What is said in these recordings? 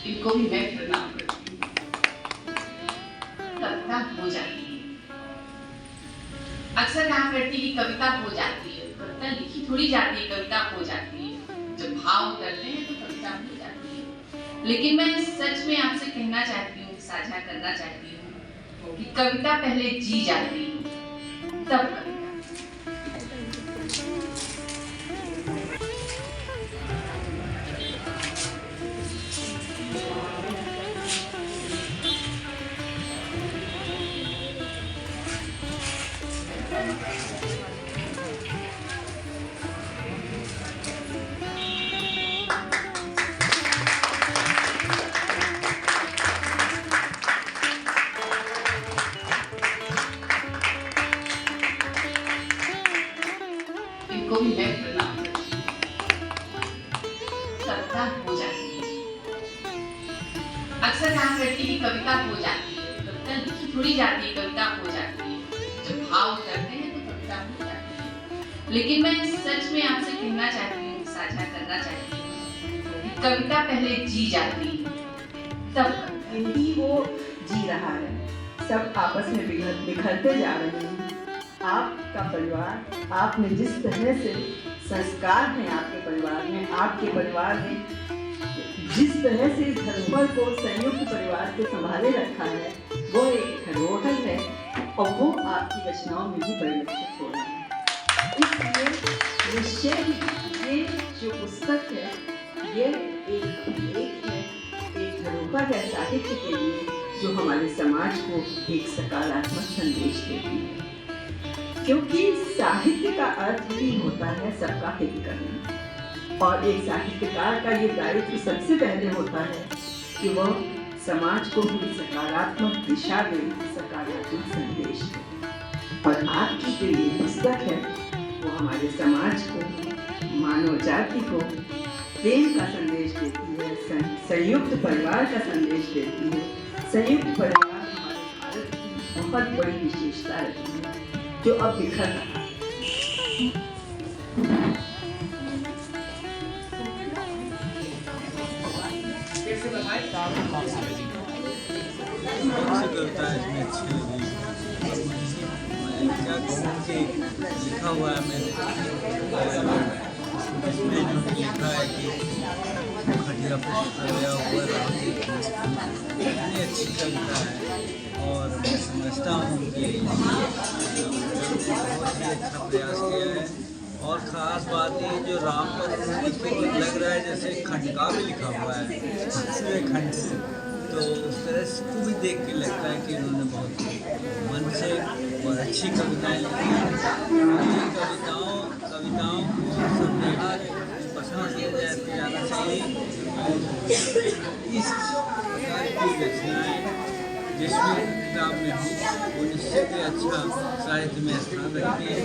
इनको भी मैं प्रणाम करती हूँ। कविता हो जाती है, अक्सर कहा करती कि कविता हो जाती है, कविता लिखी थोड़ी जाती है, कविता हो जाती है। जब भाव करते हैं तो कविता हो जाती है। लेकिन मैं सच में आपसे कहना चाहती हूँ, साझा करना चाहती हूँ कि कविता पहले जी जाती है, तब कविता। इनको भी मैं प्रणाम करती हूँ। कविता हो जाती है, अक्सर कहा करती कि कविता हो जाती है, कविता लिखी थोड़ी जाती है, कविता हो जाती है। जब भाव करते हैं तो कविता हो जाती है। लेकिन मैं सच में आपसे कहना चाहती हूँ, साझा करना चाहती हूँ कि कविता पहले जी जाती है, तब कविता। हिंदी वो जी रहा है, सब आपस में बिखरते जा रहे हैं। आपका परिवार, आपने जिस तरह से संस्कार हैं आपके परिवार में, आपके परिवार ने जिस तरह से इस धरोहर को संयुक्त परिवार के संभाले रखा है, वो एक धरोहर है और वो आपकी रचनाओं में भी परिलक्षित हो रहा है। इसलिए निश्चय ही ये जो पुस्तक है, ये एक है, एक धरोहर है साहित्य के लिए, जो हमारे समाज को एक सकारात्मक संदेश देती है। क्योंकि साहित्य का अर्थ ही होता है सबका हित करना, और एक साहित्यकार का ये दायित्व सबसे पहले होता है कि वह समाज को भी सकारात्मक दिशा दे, सकारात्मक संदेश दे। और आपकी जो ये पुस्तक है वो हमारे समाज को, मानव जाति को प्रेम का संदेश देती है, संयुक्त परिवार का संदेश देती है। संयुक्त परिवार हमारे भारत की बहुत बड़ी विशेषता रही है, जो अब बिखर रहा है। क्या कहूँ कि लिखा हुआ है मैंने, इसमें जो लिखा है कि खटिया पर गया हुआ राम, इतनी अच्छी कविता है और मैं समझता हूँ कि बहुत ही अच्छा प्रयास किया है। और ख़ास बात ये जो राम पर लग रहा है जैसे खंड का भी लिखा हुआ है, दूसरे खंड से, तो उस तरह से भी देख के लगता है कि उन्होंने बहुत मन से और अच्छी कविताएं लिखी हैं। ये कविताओं को सब जगह पसंद किया जाना चाहिए। इस प्रकार की रचनाएँ जिसमें किताब में हो, वो निश्चित ही अच्छा साहित्य में स्थान रखती है।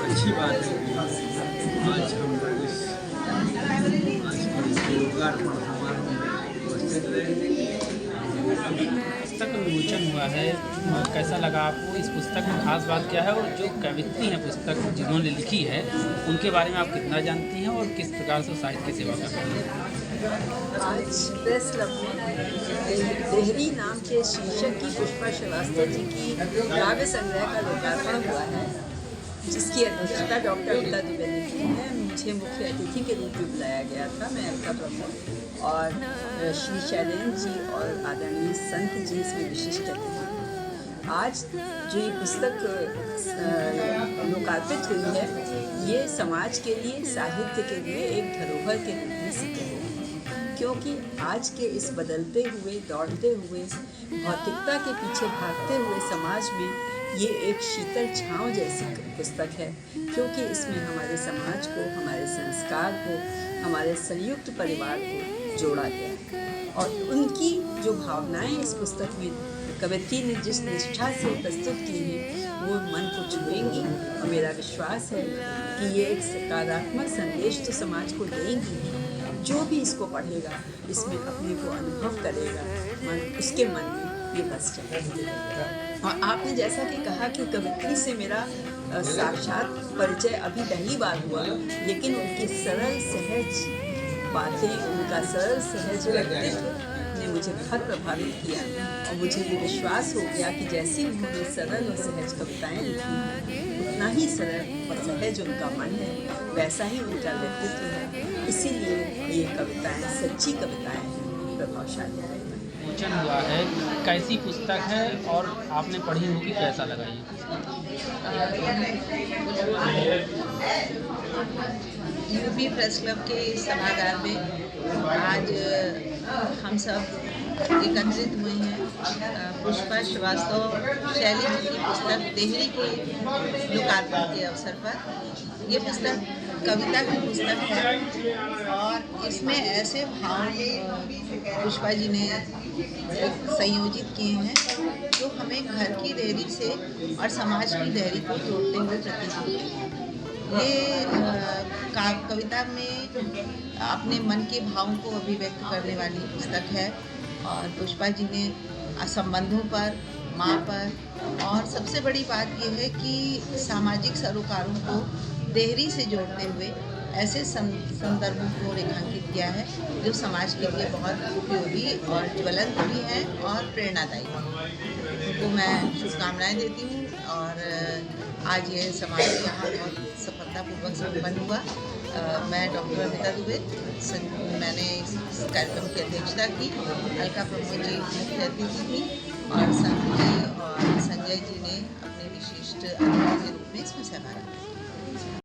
अच्छी बात है कि आज हम लोग आज के लोकार्पण समारोह में उपस्थित रहे। पुस्तक विमोचन हुआ है, कैसा लगा आपको? इस पुस्तक में खास बात क्या है, और जो कवित्री हैं पुस्तक जिन्होंने लिखी है उनके बारे में आप कितना जानती हैं और किस प्रकार से साहित्य की सेवा कर रही हैं? आज प्रेस क्लब में देहरी नाम के शीर्षक की पुष्पा श्रीवास्तव जी की काव्य संग्रह का लोकार्पण हुआ है, जिसकी अध्यक्षता डॉक्टर अमिता दुबे ने की है। मुझे मुख्य अतिथि के रूप में बुलाया गया था, मैं अमिता प्रमुख और श्री शैलेंद्र जी और आदरणीय संत जी इसमें विशिष्ट अतिथि। आज जो ये पुस्तक लोकार्पित हुई है, ये समाज के लिए, साहित्य के लिए एक धरोहर के रूप में सिद्ध है, क्योंकि आज के इस बदलते हुए, दौड़ते हुए, भौतिकता के पीछे भागते हुए समाज में ये एक शीतल छांव जैसी पुस्तक है, क्योंकि इसमें हमारे समाज को, हमारे संस्कार को, हमारे संयुक्त परिवार को जोड़ा गया है। और उनकी जो भावनाएं इस पुस्तक में कवित्री ने जिस निष्ठा से प्रस्तुत की हैं, वो मन को छुएंगी। और मेरा विश्वास है कि ये एक सकारात्मक संदेश तो समाज को देंगी। जो भी इसको पढ़ेगा, इसमें अपने को अनुभव करेगा, उसके मन में ये बस जाएगा। और आपने जैसा कि कहा कि कवित्री से मेरा साक्षात परिचय अभी पहली बार हुआ, लेकिन उनकी सरल सहज बातें, उनका सरल सहज व्यक्तित्व ने मुझे बहुत प्रभावित किया और मुझे ये विश्वास हो गया कि जैसी उन्होंने सरल और सहज कविताएं लिखी हैं, उतना ही सरल और सहज उनका मन है, वैसा ही उनका व्यक्तित्व है। इसीलिए ये कविताएं सच्ची कविताएं हैं, प्रभावशाली हैं। विमोचन हुआ है, कैसी पुस्तक है और आपने पढ़ी होगी, कैसा लगा ये? यूपी प्रेस क्लब के सभागार में आज हम सब एकत्रित हुए हैं पुष्पा श्रीवास्तव शैली जी की पुस्तक देहरी के लोकार्पण के अवसर पर। ये पुस्तक कविता की पुस्तक है और इसमें ऐसे भाव पुष्पा जी ने संयोजित किए हैं जो हमें घर की डेयरी से और समाज की डेयरी को जोड़ते हुए प्रतीत होते हैं। ये कविता में अपने मन के भावों को अभिव्यक्त करने वाली पुस्तक है और पुष्पा जी ने संबंधों पर, माँ पर और सबसे बड़ी बात यह है कि सामाजिक सरोकारों को देहरी से जोड़ते हुए ऐसे संदर्भों को रेखांकित किया है जो समाज के लिए बहुत उपयोगी और ज्वलंत भी हैं और प्रेरणादायी। उनको मैं शुभकामनाएं देती हूँ और आज ये समारोह यहाँ बहुत सफलतापूर्वक संपन्न हुआ। मैं डॉक्टर अमिता दुबे, मैंने इस कार्यक्रम की अध्यक्षता की। अलका प्रमोद जी मुख्य अतिथि थी और संत जी और संजय जी ने अपने विशिष्ट अतिथि के रूप में इसमें सहभागिता की।